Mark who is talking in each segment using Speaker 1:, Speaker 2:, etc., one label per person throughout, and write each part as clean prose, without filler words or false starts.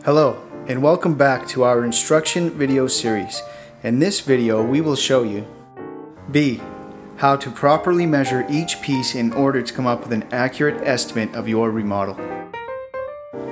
Speaker 1: Hello, and welcome back to our instruction video series. In this video, we will show you B. How to properly measure each piece in order to come up with an accurate estimate of your remodel.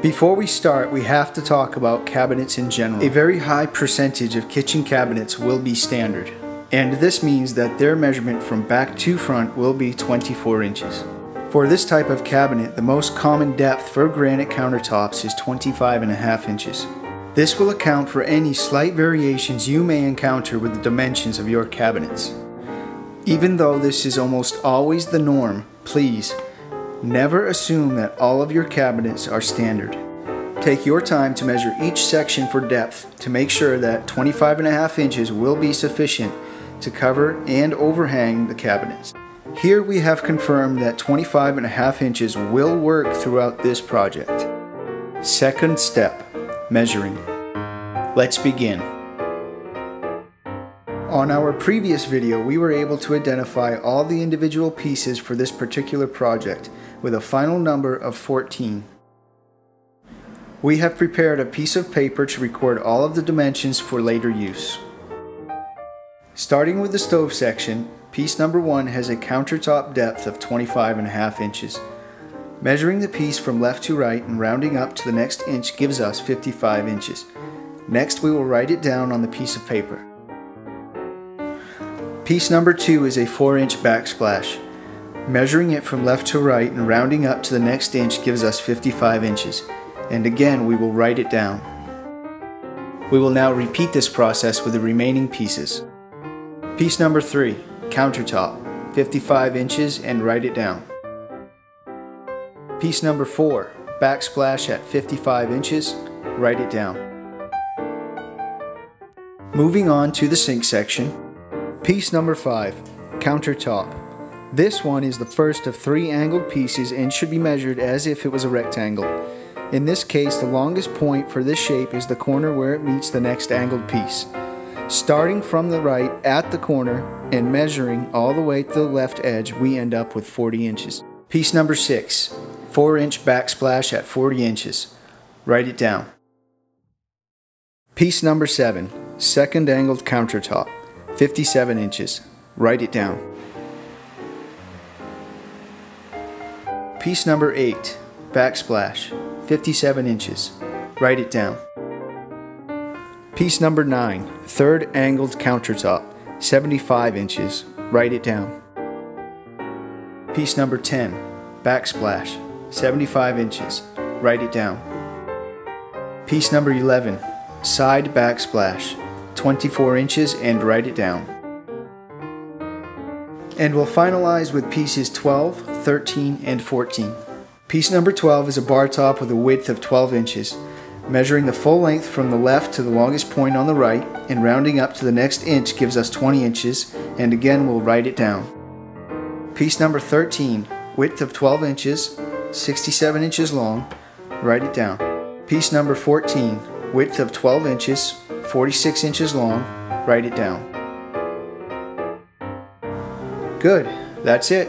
Speaker 1: Before we start, we have to talk about cabinets in general. A very high percentage of kitchen cabinets will be standard, and this means that their measurement from back to front will be 24 inches. For this type of cabinet, the most common depth for granite countertops is 25.5 inches. This will account for any slight variations you may encounter with the dimensions of your cabinets. Even though this is almost always the norm, please never assume that all of your cabinets are standard. Take your time to measure each section for depth to make sure that 25.5 inches will be sufficient to cover and overhang the cabinets. Here we have confirmed that 25.5 inches will work throughout this project. Second step, measuring. Let's begin. On our previous video, we were able to identify all the individual pieces for this particular project with a final number of 14. We have prepared a piece of paper to record all of the dimensions for later use. Starting with the stove section, piece number 1 has a countertop depth of 25.5 inches. Measuring the piece from left to right and rounding up to the next inch gives us 55 inches. Next, we will write it down on the piece of paper. Piece number 2 is a 4-inch backsplash. Measuring it from left to right and rounding up to the next inch gives us 55 inches. And again, we will write it down. We will now repeat this process with the remaining pieces. Piece number 3, countertop, 55 inches, and write it down. Piece number 4, backsplash at 55 inches, write it down. Moving on to the sink section. Piece number 5, countertop. This one is the first of 3 angled pieces and should be measured as if it was a rectangle. In this case, the longest point for this shape is the corner where it meets the next angled piece. Starting from the right at the corner and measuring all the way to the left edge, we end up with 40 inches. Piece number 6, 4-inch backsplash at 40 inches. Write it down. Piece number 7, second angled countertop, 57 inches. Write it down. Piece number 8, backsplash, 57 inches. Write it down. Piece number 9, third angled countertop, 75 inches. Write it down. Piece number 10, backsplash, 75 inches. Write it down. Piece number 11, side backsplash, 24 inches, and write it down. And we'll finalize with pieces 12, 13, and 14. Piece number 12 is a bar top with a width of 12 inches. Measuring the full length from the left to the longest point on the right and rounding up to the next inch gives us 20 inches, and again we'll write it down. Piece number 13, width of 12 inches, 67 inches long, write it down. Piece number 14, width of 12 inches, 46 inches long, write it down. Good, that's it.